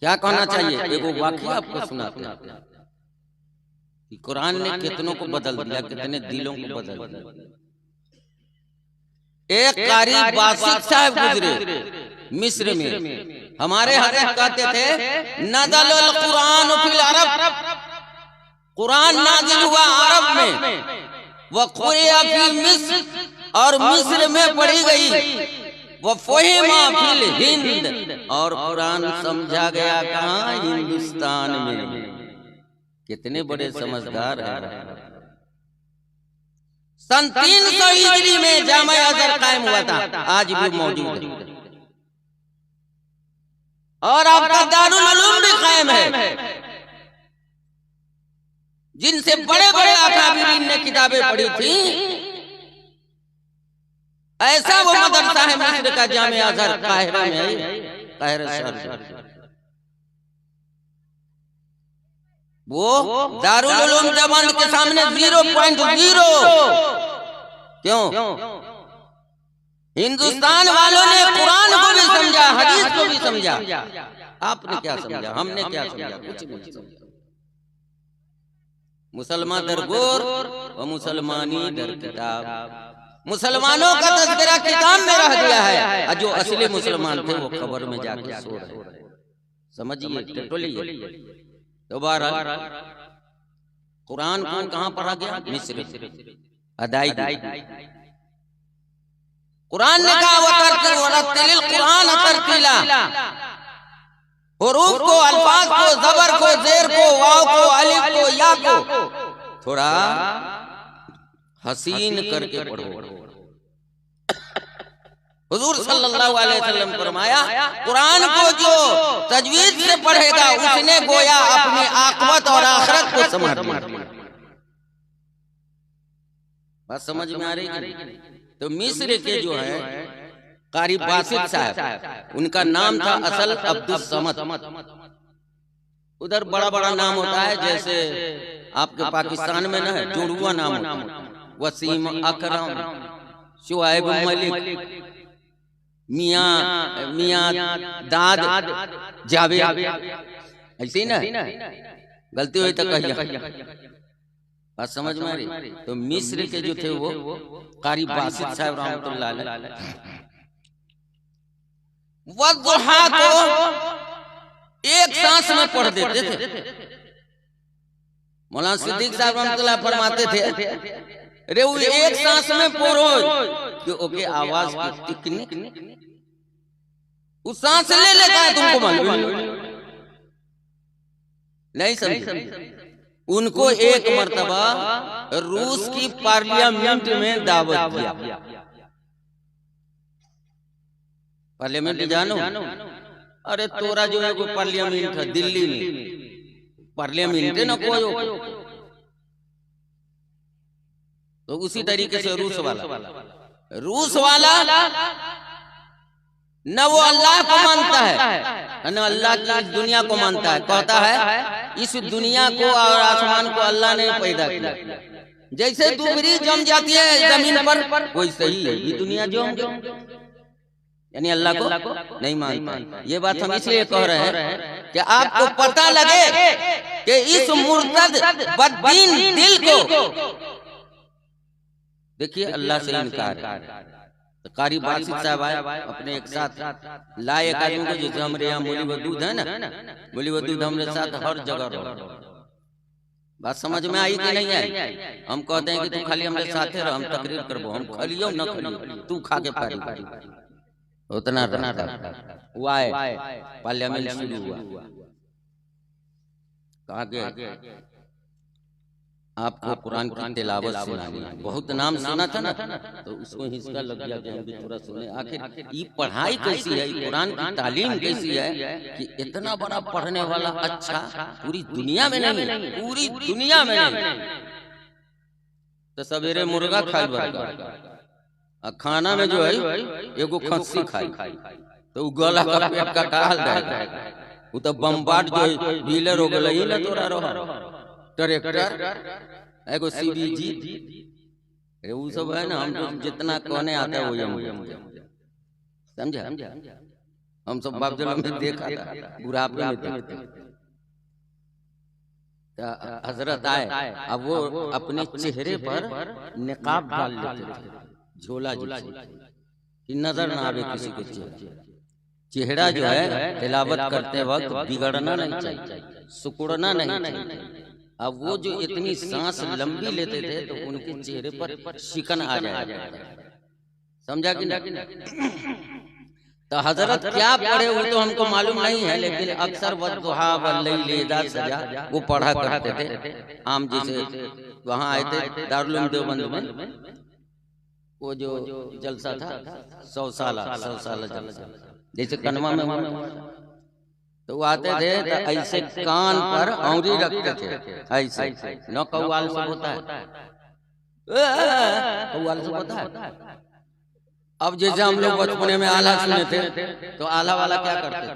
क्या कहना चाहिए? एगो वाकया आपको सुनाते हैं कि कुरान ने कितनों को बदल दिया, कितने दिलों को बदल दिया। एक कारी बासिक साहब गुजरे मिस्र में। हमारे हजरत कहते थे नज़लल कुरान फिल अरब, कुरान नाजिल हुआ अरब में, व क़ुरिया फी मिस्र, और मिस्र में पढ़ी गई, वो फ़हिमा फिल हिंद, और कुरान समझा गया कहाँ? हिंदुस्तान में। कितने बड़े समझदार हैं। सन 300 हिजरी में जामा अज़हर कायम हुआ था, आज भी मौजूद है, और आपका दारुल उलूम भी कायम है, जिनसे बड़े बड़े अकाबिरीन ने किताबें पढ़ी थी। ऐसा वो मदरसा है मिस्र का जामे अज़हर, काहिरा में है, काहिरा शहर। वो दारुल उलूम देवबंद के सामने 0.0। क्यों? हिंदुस्तान वालों ने कुरान को भी समझा, हदीस को भी समझा। आपने क्या समझा? हमने क्या समझा? कुछ नहीं समझा। मुसलमान दर गोर व मुसलमानी दर किताब। मुसलमानों का तज़किरा किताब में रह गया है, और जो असली मुसलमान थे वो कब्र में जाके सो रहे। समझिए, टटोलिए। दोबारा कुरान को कहां पढ़ा गया? मिस्र। अदायगी। कुरान ने कहा वरतिल कुरान तरतीला। हुरूफ को, अल्फाज को, ज़बर को, ज़ेर को, वाव को, अलिफ को, या को थोड़ा हसीन करके पढ़ो। हुजूर सल्लल्लाहु अलैहि वसल्लम फरमाया, कुरान को जो तजवीज से पढ़ेगा उसने गोया अपनी आक़िबत और आखिरत को संभाल लिया। बात समझ में आ रही है? तो मिस्र के जो है कारी बासित साहब, उनका नाम था असल अब्दुल समद। उधर बड़ा बड़ा नाम होता है, जैसे आपके पाकिस्तान में ना है जुड़वा नाम होता है, वसीम, अकरम, शुआइब मलिक, मियां दाद, जावेद, ऐसे ही ना। गलती हुई तो कहिए। बात समझ में आ रही? तो मिस्र के जो थे वो कारी बासित साहब रहमतुल्लाह अलैह, वद्दुहा को एक सांस में पढ़ देते थे। मौलाना सिद्दीक साहब रहमतुल्लाह फरमाते थे, अरे वो एक सांस में पढ़ो कि ओके आवाज की टिकनिक, उस सांस ले लेता है, तुमको मालूम नहीं? समझे? उनको एक मर्तबा रूस की पार्लियामेंट में दावत दिया। पार्लियामेंट जानो? अरे तोरा जो है वो पार्लियामेंट है दिल्ली में, पार्लियामेंट है ना कोई। तो उसी तरीके से रूस वाला न वो अल्लाह को मानता है न अल्लाह की दुनिया को मानता है। कहता है इस दुनिया को और आसमान को अल्लाह ने पैदा किया। जैसे दुबरी जम जाती है जमीन पर, वैसे ही ये दुनिया जम गई, यानी अल्लाह को नहीं मानता। ये बात हम इसलिए कह रहे हैं कि आपको पता लगे कि इस मुर्तद बददीन दिल को देखिए अल्लाह से इनकार है। तो कारी बासित साहब आए अपने एक साथ लाए एक आदमी को, जैसे हमारे यहाँ मौलवी वदूद है ना, मौलवी वदूद हमारे साथ हर जगह रहो। बात समझ में आई कि नहीं आई? हम कहते हैं कि तू खाली हमारे साथ रह, हम तकरीर करबो, हम खलियो न खलियो, तू खा के पारी उतना हुआ है। पार्लियामेंट शुरू हुआ, कहा कि आपको कुरान की तिलावत सुनानी है। बहुत नाम सुना था ना, तो उसको हिस्सा लग गया कि हम भी थोड़ा सुने। आखिर ये पढ़ाई कैसी है, कुरान की तालीम कैसी है कि इतना बड़ा पढ़ने वाला अच्छा पूरी दुनिया में नहीं, पूरी दुनिया में नहीं। तो सवेरे मुर्गा खाई बर्गर, खाना में जो है एगो खस्सी खाई, तो गला का पेट का टाल जाएगा। वो तो बम्बार्ड जो व्हीलर हो गई ना, तोरा रहो ट्रैक्टर, एगो सीबीजी, वो सब है ना। हम जितना कहने आता है वो समझा। हम सब बाप जन्म में देखा था, बुढ़ापे में देखते। हजरत आए, अब वो अपने चेहरे पर निकाब डाल लेते थे, झोला कि नजर ना आवे किसी के चेहरा जो है तिलावत करते वक्त बिगड़ना नहीं चाहिए, सिकुड़ना नहीं चाहिए। अब वो जो इतनी सांस लंबी लेते थे तो उनके चेहरे पर शिकन आ जाएगा, समझा कि नहीं? तो हजरत क्या पढ़े वो तो हमको मालूम नहीं है, लेकिन अक्सर वद्दुहा वल्लैलि इज़ा सजा वो पढ़ा करते थे। आम जैसे वहाँ आए थे दारुल उलूम देवबंद में, वो जो जलसा था 100 साल जलसा, जैसे कनवा में हुआ, तो वो आते थे तो ऐसे कान पर औंरी रखते थे, ऐसे न कव्वाल सब होता है, कव्वाल सब होता है। अब जैसे हम लोग बचपने में आला सुने थे तो आला वाला क्या करते थे,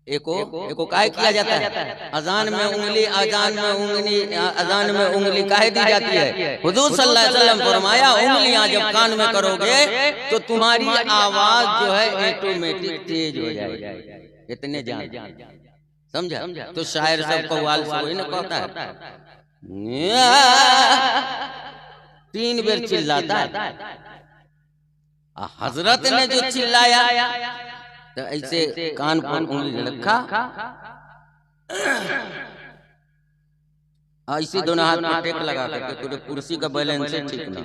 एको काहे किया जाता है, अजान में उंगली काहे दी जाती है? हुजूर सल्लल्लाहु अलैहि वसल्लम फरमाया उंगलियां जब कान में करोगे तो तुम्हारी आवाज जो है ऑटोमेटिक तेज हो जाएगी, इतने जान, समझा? तो शायर सब कव्वाल से वही ना कहता है, 3 बेर चिल्लाता है। हजरत ने जो चिल्लाया तो ऐसे कान पर उंगली रखा, ऐसे दोनों हाथ में टेक लगा करके, तो कुर्सी का बैलेंस ठीक ना।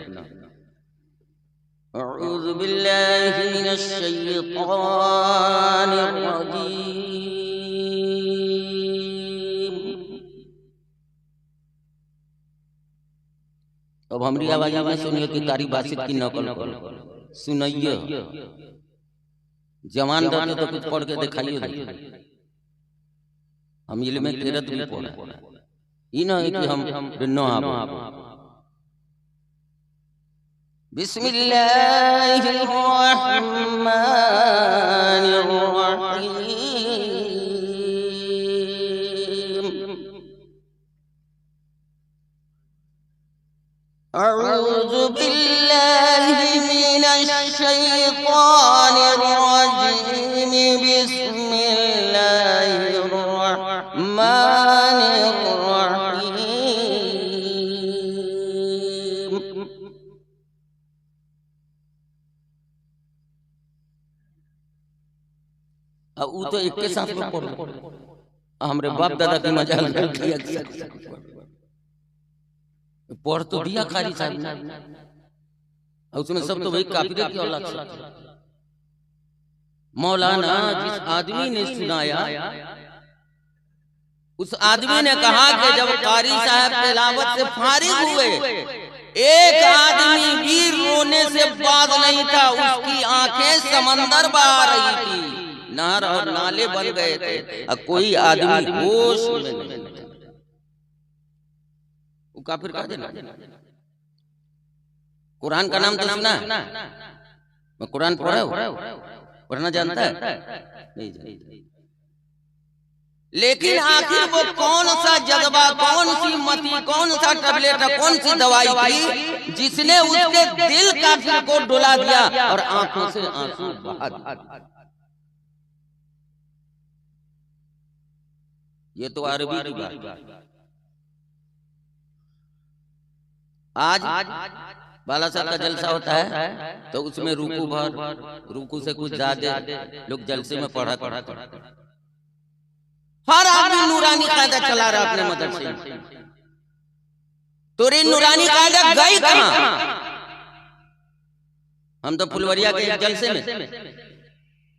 अऊज़ु बिल्लाहि मिनश शैतानिर रजीम। अब हमारी आवाज में सुनिए कि कारी बासित की नकल करो, सुनाइए। जवान रहते तो कुछ पढ़ के दिखाइए, हम इल्म में किरत भी पढ़ा, ई ना कि हम बिन्नो आप। बिस्मिल्लाहिर रहमानिर रहीम। अऊज़ु बिल्लाहि मिनश शैतानिर रजीम। बिस्मिल्लाहिर रहमानिर रहीम। अब वो तो एक के साथ में पढ़, हमरे बाप दादा की मजाल कर दिया, पढ़ तो दिया कारी साहब ने, उसमें सब तो वही काफिरे की औलाद से। मौलाना जिस आदमी ने सुनाया, उस आदमी ने कहा कि जब कारी साहब तिलावत से फारिग हुए, एक आदमी भी रोने से बाज नहीं था, उसकी आंखें समंदर बहा रही थी, नहर और नाले बन गए थे, और कोई आदमी होश में नहीं। वो काफिर कह देना। कुरान का नाम तो सुना है, मैं कुरान पढ़ना जानता है नहीं जानता। लेकिन आखिर वो कौन सा जज्बा, कौन सी मती, कौन सा टैबलेट, कौन सी दवाई थी जिसने उसके दिल काफिर को डुला दिया और आंखों से आंसू बहा दिए? ये तो अरबी की बात। आज बालासाहब का जलसा होता है तो उसमें रुकू भर, रुकू से कुछ ज्यादा लोग जलसे में पढ़ा करते। हर आदमी नूरानी कायदा चला रहा अपने मदरसे में, तो रे नूरानी कायदा गई कहां? हम तो फुलवरिया के जलसे में,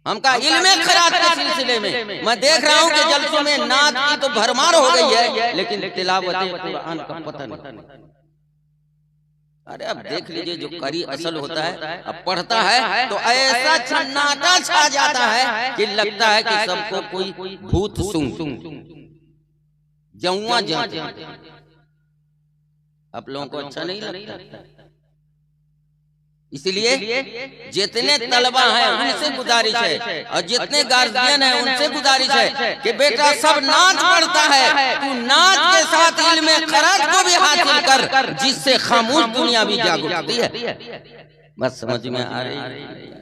हमका इल्मे खरात के सिलसिले में मैं देख रहा हूं कि जलसों में नात की तो भरमार हो गई है, लेकिन तिलावत कुरान का पता नहीं। अरे अब देख लीजिए, जो करी असल होता है, अब पढ़ता है तो ऐसा सन्नाटा छा जाता है कि लगता है कि सबको कोई भूत सूंघ जौआ जाते। आप लोगों को अच्छा नहीं लगता, इसलिए जितने तलबा हैं उनसे गुजारिश है, और जितने गार्जियन हैं उनसे गुजारिश है कि बेटा सब नाच पढ़ता है, तू नाच के साथ इल्मे खराज को भी हासिल कर, जिससे खामोश दुनिया भी जाग उठती है। बस समझ में आ रही है।